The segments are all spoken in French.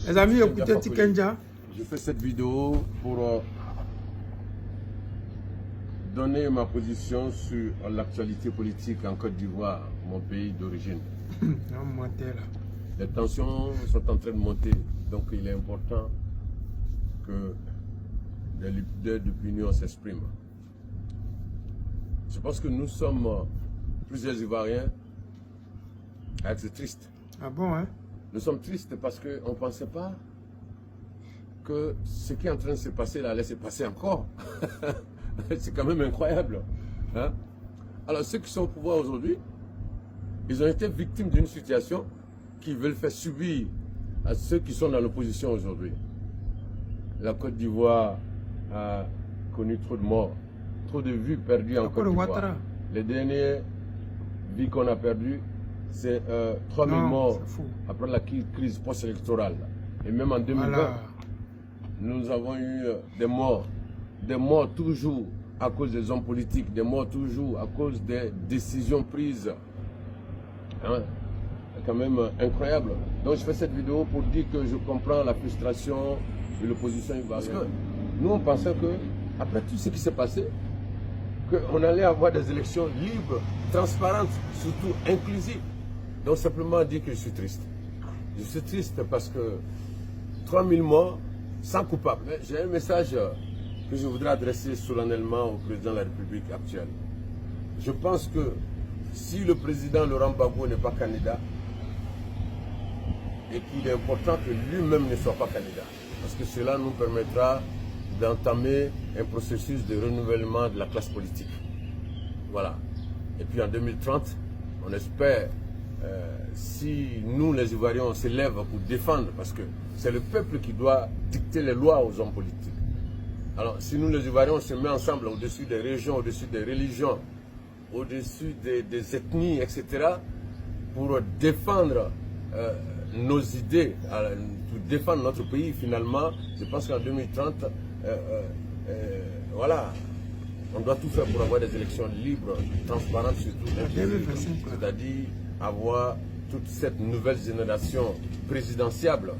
Les amis, écoutez Tikenja. Je fais cette vidéo pour donner ma position sur l'actualité politique en Côte d'Ivoire, mon pays d'origine. Les tensions sont en train de monter, donc il est important que les leaders d'opinion s'expriment. Je pense que nous sommes plusieurs Ivoiriens à être tristes. Ah bon, hein? Nous sommes tristes parce qu'on ne pensait pas que ce qui est en train de se passer là allait se passer encore. C'est quand même incroyable. Hein? Alors ceux qui sont au pouvoir aujourd'hui, ils ont été victimes d'une situation qu'ils veulent faire subir à ceux qui sont dans l'opposition aujourd'hui. La Côte d'Ivoire a connu trop de morts, trop de vies perdues en Côte d'Ivoire. Les dernières vies qu'on a perdues, c'est 3000 morts après la crise post-électorale. Et même en 2020, voilà, nous avons eu des morts toujours à cause des hommes politiques, des morts toujours à cause des décisions prises. Hein? C'est quand même incroyable. Donc je fais cette vidéo pour dire que je comprends la frustration de l'opposition ivoirienne. Parce que nous on pensait que, après tout ce qui s'est passé, qu'on allait avoir des élections libres, transparentes, surtout inclusives. Donc simplement dire que je suis triste. Je suis triste parce que 3000 morts sans coupable. J'ai un message que je voudrais adresser solennellement au président de la République actuelle. Je pense que si le président Laurent Gbagbo n'est pas candidat, et qu'il est important que lui-même ne soit pas candidat, parce que cela nous permettra d'entamer un processus de renouvellement de la classe politique. Voilà. Et puis en 2030, on espère, si nous les Ivoiriens, on s'élève pour défendre, parce que c'est le peuple qui doit dicter les lois aux hommes politiques. Alors si nous les Ivoiriens, on se met ensemble au-dessus des régions, au-dessus des religions, au-dessus des ethnies, etc., pour défendre nos idées, pour défendre notre pays, finalement, je pense qu'en 2030, voilà, on doit tout faire pour avoir des élections libres, transparentes, surtout, c'est-à-dire avoir toute cette nouvelle génération présidentiable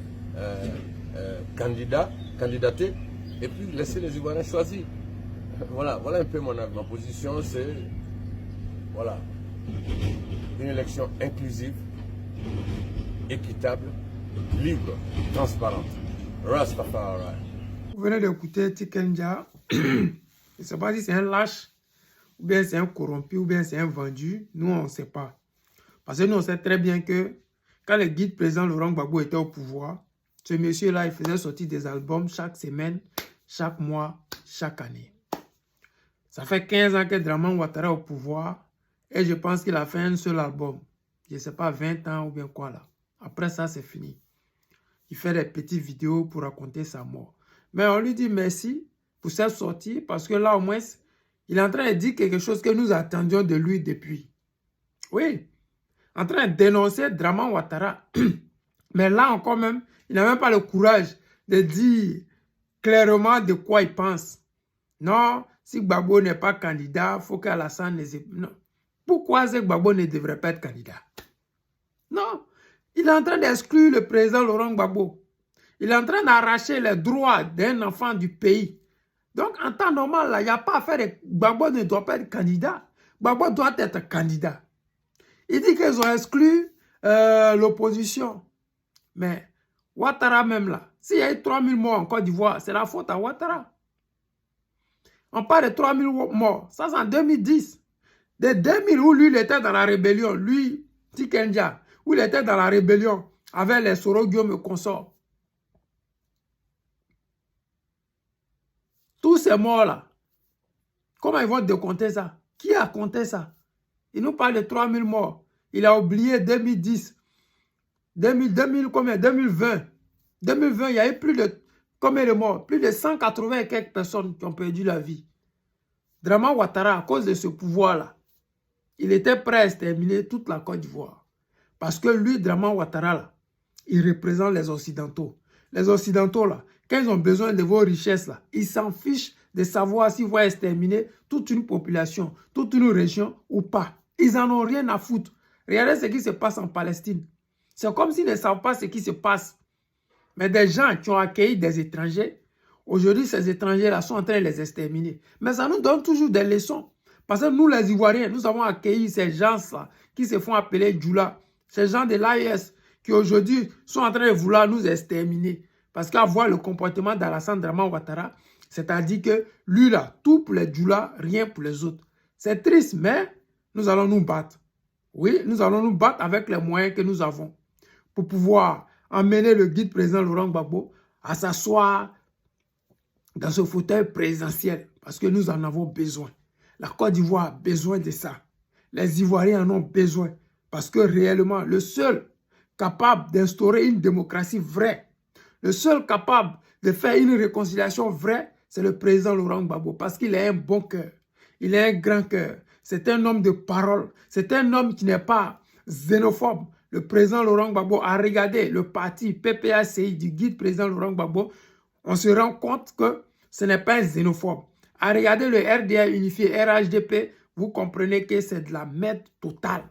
candidatée, et puis laisser les Ivoiriens choisir. Voilà un peu ma position, c'est voilà, une élection inclusive, équitable, libre, transparente. Rastafari. Vous venez d'écouter Tikenja. Je ne sais pas si c'est un lâche, ou bien c'est un corrompu, ou bien c'est un vendu. Nous, on ne sait pas. Parce que nous, on sait très bien que quand le guide président Laurent Gbagbo était au pouvoir, ce monsieur-là, il faisait sortir des albums chaque semaine, chaque mois, chaque année. Ça fait 15 ans que Dramane Ouattara est au pouvoir, et je pense qu'il a fait un seul album. Je ne sais pas, 20 ans ou bien quoi là. Après ça, c'est fini. Il fait des petites vidéos pour raconter sa mort. Mais on lui dit merci pour cette sortie, parce que là, au moins, il est en train de dire quelque chose que nous attendions de lui depuis. Oui, en train de dénoncer Dramane Ouattara. Mais là encore même, il n'a même pas le courage de dire clairement de quoi il pense. Non, si Gbagbo n'est pas candidat, il faut qu'Alassane ne... Non. Pourquoi Gbagbo ne devrait pas être candidat? Non, il est en train d'exclure le président Laurent Gbagbo. Il est en train d'arracher les droits d'un enfant du pays. Donc, en temps normal, il n'y a pas à faire. Gbagbo ne doit pas être candidat. Gbagbo doit être candidat. Il dit qu'ils ont exclu l'opposition. Mais Ouattara même là, s'il y a eu 3000 morts en Côte d'Ivoire, c'est la faute à Ouattara. On parle de 3000 morts. Ça, c'est en 2010. De 2000 où lui, il était dans la rébellion. Lui, Tikenja, où il était dans la rébellion avec les Soro Guillaume et consorts. Tous ces morts-là, comment ils vont décompter ça? Qui a compté ça? Il nous parle de 3000 morts. Il a oublié 2010. 2000 combien? 2020. 2020, il y a eu plus de combien de morts? Plus de 180 et quelques personnes qui ont perdu la vie. Dramane Ouattara, à cause de ce pouvoir-là, il était prêt à exterminer toute la Côte d'Ivoire. Parce que lui, Dramane Ouattara, là, il représente les Occidentaux. Les Occidentaux, là, quand ils ont besoin de vos richesses, là, ils s'en fichent de savoir s'ils vont exterminer toute une population, toute une région ou pas. Ils n'en ont rien à foutre. Regardez ce qui se passe en Palestine. C'est comme s'ils ne savent pas ce qui se passe Mais des gens qui ont accueilli des étrangers, aujourd'hui, ces étrangers-là sont en train de les exterminer. Mais ça nous donne toujours des leçons. Parce que nous, les Ivoiriens, nous avons accueilli ces gens-là qui se font appeler Djoula. Ces gens de l'AES qui aujourd'hui sont en train de vouloir nous exterminer. Parce qu'à voir le comportement d'Alassane Draman Ouattara, c'est-à-dire que lui là, tout pour les Djoula, rien pour les autres. C'est triste, mais nous allons nous battre. Oui, nous allons nous battre avec les moyens que nous avons pour pouvoir emmener le guide président Laurent Gbagbo à s'asseoir dans ce fauteuil présidentiel parce que nous en avons besoin. La Côte d'Ivoire a besoin de ça. Les Ivoiriens en ont besoin parce que réellement, le seul capable d'instaurer une démocratie vraie, le seul capable de faire une réconciliation vraie, c'est le président Laurent Gbagbo parce qu'il a un bon cœur, il a un grand cœur. C'est un homme de parole, c'est un homme qui n'est pas xénophobe. Le président Laurent Gbagbo a regardé le parti PPACI du guide président Laurent Gbagbo. On se rend compte que ce n'est pas un xénophobe. À regarder le RDA unifié RHDP, vous comprenez que c'est de la merde totale.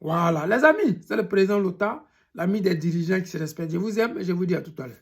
Voilà, les amis, c'est le président Lota, l'ami des dirigeants qui se respectent. Je vous aime et je vous dis à tout à l'heure.